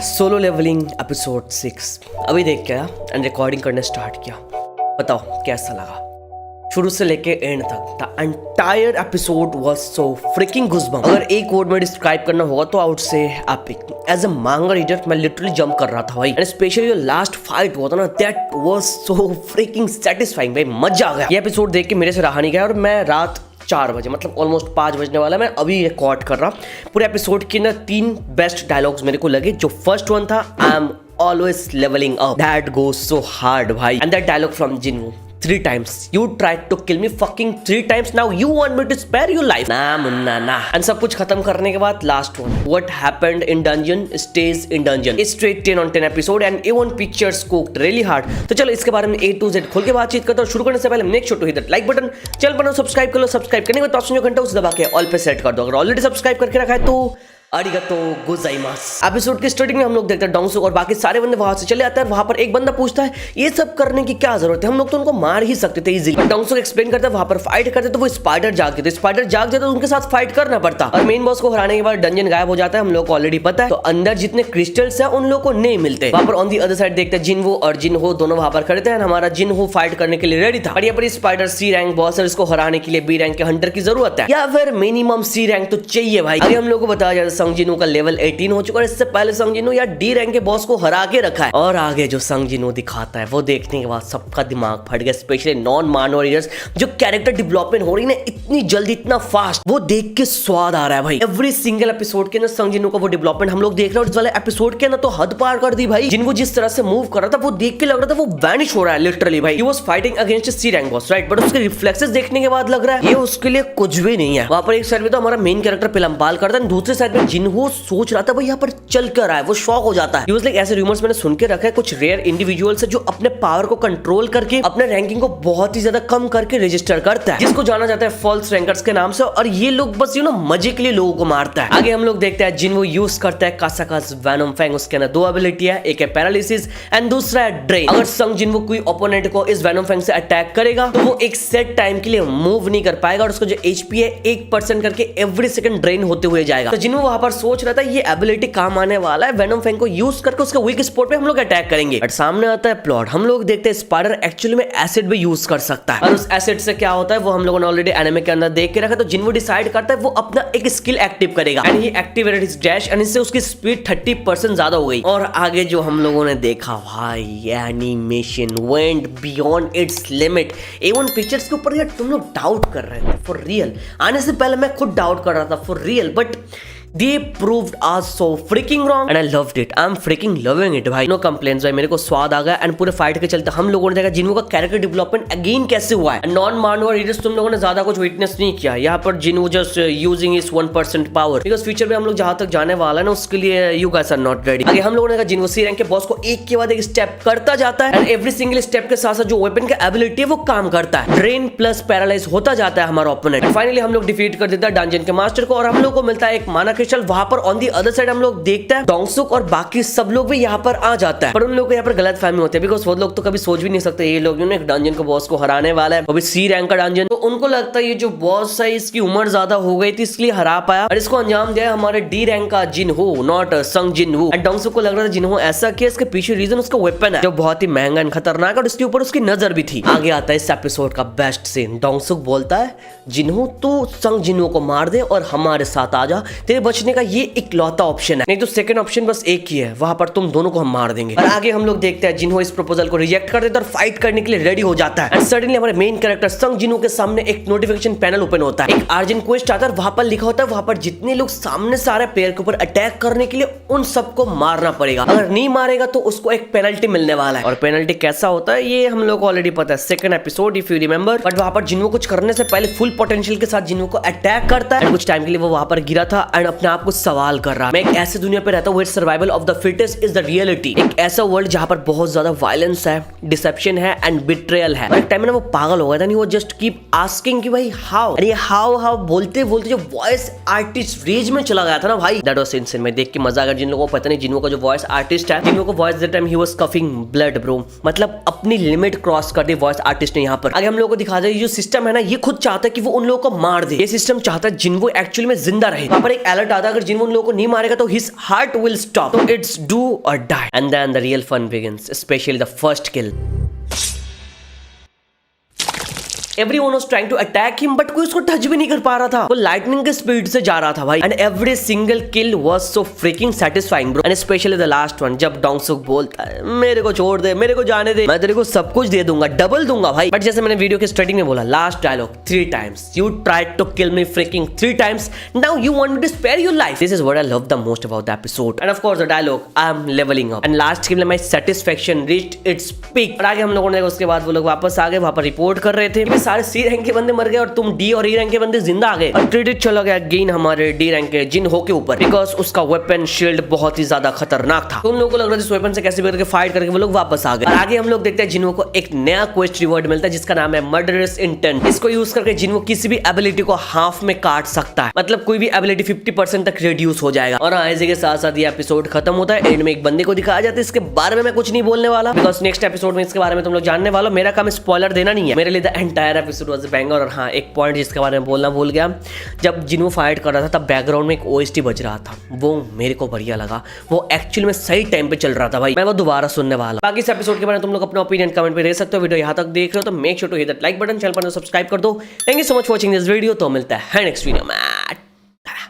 Solo levelling episode 6 अभी देख के आया एंड रिकॉर्डिंग करने स्टार्ट किया। बताओ कैसा लगा? शुरू से लेके एंड तक the entire episode was so freaking goosebump. अगर एक वर्ड में डिस्क्राइब करना होगा तो I would say epic. As a manga reader मैं लिटरली जंप कर रहा था भाई, एंड स्पेशली जो लास्ट फाइट हुआ था ना, that was so freaking satisfying भाई, मजा आ गया। ये एपिसोड देख के मेरे से रहा नहीं गया और मैं रात 4 बजे मतलब ऑलमोस्ट 5 बजने वाला मैं अभी रिकॉर्ड कर रहा। पूरे एपिसोड के ना 3 बेस्ट डायलॉग्स मेरे को लगे। जो फर्स्ट वन था, I am always levelling up, that goes so hard भाई। And that dialogue from Jinwoo 3 times you tried to kill me fucking 3 times, now you want me to spare your life? ना मुन्ना ना। And सब कुछ खत्म करने के बाद last one, what happened in dungeon stays in dungeon, straight 10 on 10 episode and A1 pictures cooked really hard। तो चलो इसके बारे में A to Z खोल के बातचीत करते हैं। शुरू करने से पहले make sure to hit that like button, channel पर सब्सक्राइब कर लो। सब्सक्राइब करने के बाद ऑप्शन जो घंटा उसे दबा के ऑल पे सेट कर दो। अगर ऑलरेडी सब्सक्राइब करके रखा है तो अरिगतो गोजाइमास। एपिसोड के स्टार्टिंग में हम लोग देखते हैं डोंगसुक और बाकी सारे बंदे वहां से चले आते हैं। वहां पर एक बंदा पूछता है ये सब करने की क्या जरूरत है, हम लोग तो उनको मार ही सकते थे इजीली। डोंगसुक एक्सप्लेन करता है वहां पर फाइट करते तो वो स्पाइडर जाग जाते, स्पाइडर जाग जाते तो उनके साथ फाइट करना पड़ता और मेन बॉस को हराने के बाद डंजन गायब हो जाता है। हम लोग को ऑलरेडी पता है, तो अंदर जितने क्रिस्टल्स है उन लोगों को नहीं मिलते। वहां पर ऑन दी अदर साइड देखते हैं जिनवो और जिनहो दोनों वहां पर खड़े थे। हमारा जिनहो फाइट करने के लिए रेडी था, और यहाँ पर स्पाइडर C रैंक बॉस है, इसको हराने के लिए B रैंक के हंटर की जरूरत है या फिर मिनिमम C रैंक तो चाहिए भाई। अभी हम लोग को बताया जाता है संग जिन्हो का लेवल 18 हो चुका है। इससे पहले संग जिन्हो या D रैंक के बॉस को हरा के रखा है, और आगे जो संग जिन्हो दिखाता है वो देखने के बाद सबका दिमाग फट गया। स्पेशली नॉन मानव रीडर्स, जो कैरेक्टर डेवलपमेंट हो रही है इतनी जल्दी इतना फास्ट, वो देख के स्वाद आ रहा है भाई। एवरी सिंगल एपिसोड के ना संग जिन्हो का वो डेवलपमेंट हम लोग देख रहे हैं। इस वाले एपिसोड के ना तो हद पार कर दी भाई। जिनको जिस तरह से मूव कर रहा था वो देख के लग रहा था वो वैनिश हो रहा है लिटरली भाई। He was fighting against C rank boss right, but उसके रिफ्लेक्सेस देखने के बाद लग रहा है ये उसके लिए कुछ भी नहीं है। वहां पर एक साइड में तो हमारा मेन कैरेक्टर पिलम्पाल करता है, दूसरे साइड में जिन्हो सोच रहा था भाई यहाँ पर चल कर रहा है, वो शॉक हो जाता है। लाइक ऐसे रूमर्स मैंने सुन के रखा है, कुछ रेयर इंडिविजुअल्स है जो अपने पावर को कंट्रोल करके अपने रैंकिंग को बहुत ही ज्यादा कम करके रजिस्टर करता है, जिसको जाना जाता है फॉल्स रैंकर्स के नाम से। और ये लोग बस मजे के लिए लोगों को मारता है। आगे हम लोग देखते हैं जिन्हो यूज करता है कासाकास वेनम फैंग। उसके अंदर 2 एबिलिटी है, एक है पैरालिसिस एंड दूसरा है ड्रेन। अगर संग जिन्हो कोई ओपोनेंट को इस वेनम फैंग से अटैक करेगा तो वो एक सेट टाइम के लिए मूव नहीं कर पाएगा, और उसका जो HP है 1% करके एवरी सेकंड ड्रेन होते हुए जाएगा। तो जिन्हो वहां पर सोच रहा था ये एबिलिटी काम आने वाला है, वेनम फैंग को यूज करके उसके वीक स्पॉट पे हम लोग अटैक करेंगे। बट सामने आता है प्लॉट। हम लोग देखते हैं स्पाइडर एक्चुअली में एसिड भी यूज कर सकता है, और उस एसिड से क्या होता है वो हम लोगों ने ऑलरेडी एनिमे के अंदर देख के रखा। तो जिन्हो डिसाइड करता है वो अपना एक स्किल एक्टिव करेगा, and he activated his dash, and इससे उसकी स्पीड 30% ज्यादा हो गई। और आगे जो हम लोगों ने देखा भाई, animation went beyond it's limit. A1 pictures के ऊपर यार तुम लोग डाउट कर रहे थे फॉर रियल, आने से पहले मैं खुद डाउट कर रहा था for real, but they proved us so freaking wrong and I loved it. I'm freaking loving it भाई। No complaints भाई, मेरे को स्वाद आ गया। एंड पूरे फाइट के चलते हम लोगों ने देखा जिन्हो का कैरेक्टर डेवलपमेंट अगेन कैसे हुआ है। नॉन मानव रीडर्स तुम लोगों ने ज्यादा कुछ विटनेस नहीं किया यहाँ पर। जिन्हो just using is 1% power, because future में हम लोग जहां तक जाने वाला है ना उसके लिए you guys are not ready. आगे हम लोगों ने देखा जिन्हो C रैंक के बॉस को एक के बाद एक स्टेप करता जाता है, एंड एवरी सिंगल स्टेप के साथ साथ जो वेपन का एबिलिटी है वो काम करता है। ड्रेन प्लस पैरालाइज होता जाता है हमारा ओपोनेंट। फाइनली हम लोग डिफीट कर देता है डंजन के मास्टर को, और हम लोग को मिलता है एक माना क्रिस्टल। वहां पर ऑन अदर साइड हम लोग देखते हैं डोंगसुक और बाकी सब लोग भी यहाँ पर आ जाता है, पर उन लोगों को यहाँ पर गलत फहमी होती है, बिकॉज वो लोग तो कभी सोच भी नहीं सकते ये लोग एक डंजन को बॉस को हराने वाला है, वो भी C रैंक का डंजन। तो उनको लगता है ये जो बॉस है इसकी उम्र ज्यादा हो गई थी इसलिए हरा पाया, और इसको अंजाम दिया हमारे D रैंक का जिन्हो, नॉट संग जिन्हो। एंड डोंगसुक को लग रहा था जिन्हो ऐसा किया, इसके पीछे रीजन उसका वेपन है जो बहुत ही महंगा एंड खतरनाक, और उसके ऊपर उसकी नजर भी थी। आगे आता है इस एपिसोड का बेस्ट सीन। डोंगसुक बोलता है जिन्हो तू संग जिन्हो को मार दे और हमारे साथ आ जा, तेरे बचने का ये इकलौता ऑप्शन है, नहीं तो सेकंड ऑप्शन बस एक ही है, वहां पर तुम दोनों को हम मार देंगे। और आगे हम लोग देखते हैं जिन्हो इस प्रपोजल को रिजेक्ट कर देता है और फाइट करने के लिए रेडी हो जाता है। एंड सडनली हमारे मेन कैरेक्टर संग जिन्हो के सामने एक नोटिफिकेशन पैनल ओपन होता है, एक अर्जेंट क्वेस्ट आता है। वहां पर लिखा होता है वहां पर जितने लोग सामने से आ रहे हैं प्लेयर के ऊपर अटैक करने के लिए उन सबको मारना पड़ेगा, अगर नहीं मारेगा तो उसको एक पेनल्टी मिलने वाला है। और पेनल्टी कैसा होता है ये हम लोग को ऑलरेडी पता है, second episode if you remember. But वहां पर जिन्हो कुछ करने से पहले फुल पोटेंशियल के साथ जिन्हो को अटैक करता है, कुछ टाइम के लिए वो वहां पर गिरा था एंड अपने आप को सवाल कर रहा है, मैं एक ऐसे दुनिया पे रहता हूँ where survival of the fittest is the reality. एक ऐसा वर्ल्ड जहां पर बहुत ज्यादा वायलेंस है, डिसेप्शन है एंड बिट्रेयल है। और एक टाइम में वो पागल हो गया था, नहीं वो जस्ट कीप आस्किंग कि भाई हाउ, अरे हाउ हाउ बोलते बोलते जो वॉइस आर्टिस्ट रेज में चला गया था ना भाई, दैट वाज इनसेन। मैं देख के मजा आ गया। जिन लोगों को पता नहीं जिन्हों का जो वॉइस आर्टिस्ट है, जिन्हों को voice that time he was coughing blood bro, मतलब अपनी लिमिट क्रॉस कर दी वॉइस आर्टिस्ट ने यहाँ पर। आगे हम लोगों को दिखा दे जो सिस्टम है ना, ये खुद चाहता है कि वो उन लोगों को मार दे। ये सिस्टम चाहता है जिन्हो एक्चुअली में जिंदा रहे। वहां पर एक अलर्ट अलर्ट आता है अगर जिन उन लोगों को नहीं मारेगा तो हिज हार्ट विल स्टॉप, तो it's do or die. And then the real fun begins, specially the first kill. Everyone was trying to attack him, but कोई उसको टच भी नहीं कर पा रहा था। वो लाइटनिंग के स्पीड से जा रहा था भाई। And every single kill was so freaking satisfying bro. And specially the last one, जब डोंगसुक बोलता है मेरे को छोड़ दे, मेरे को जाने दे, मैं तेरे को सब कुछ दे दूंगा, डबल दूंगा भाई। बट जैसे मैंने वीडियो के स्टार्टिंग में बोला, last dialogue 3 times you tried to kill me freaking 3 times, now you want me to spare your life. This is what I love the most about the episode. And of course the dialogue, I am leveling up. And last kill में my satisfaction reached its peak। और आगे हम लोगों ने देखा, उसके बाद वो लोग वापस आ गए, वहां पर रिपोर्ट कर रहे थे सारे सी रैंक के बंदे मर गए और तुम डी और ई रैंक के बंदे जिंदा आ गए। और क्रेडिट चला गया गेन हमारे डी रैंक के जिनहो के ऊपर, बिकॉज उसका वेपन शील्ड बहुत ही ज्यादा खतरनाक था। तो उन लोगों को लग रहा था इस वेपन से कैसे भी करके फाइट करके वो लोग वापस आ गए। और आगे हम लोग देखते हैं जिनहो को एक नया क्वेस्ट रिवॉर्ड मिलता है जिसका नाम है मर्डरस इंटेंट। इसको यूज करके जिनहो किसी भी एबिलिटी को हाफ में काट सकता है, मतलब कोई भी एबिलिटी 50% तक रिड्यूस हो जाएगा। और ऐसे के साथ साथ ये एपिसोड खत्म होता है। एंड में एक बंदे को दिखाया जाता है, इसके बारे में मैं कुछ नहीं बोलने वाला, बिकॉज नेक्स्ट एपिसोड में इसके बारे में तुम लोग जानने वाला। मेरा काम स्पॉइलर देना नहीं है, मेरे लिए the entire episode was banger. और हाँ, एक पॉइंट जिसके बारे में बोलना भूल गया, जब जिन्हों फाइट कर रहा था तब बैकग्राउंड में एक ओएसटी बज रहा था, वो मेरे को बढ़िया लगा। वो एक्चुअली में सही टाइम पे चल रहा था भाई, मैं वो दोबारा सुनने वाला। बाकी इस एपिसोड के बारे में तुम लोग अपना ओपिनियन कमेंट पे दे सकते हो। वीडियो यहाँ तक देख रहे हो तो make sure to hit that like button, channel पर सब्सक्राइब कर दो। Thank you so much for watching this video. तो मिलता है नेक्स्ट वीडियो में।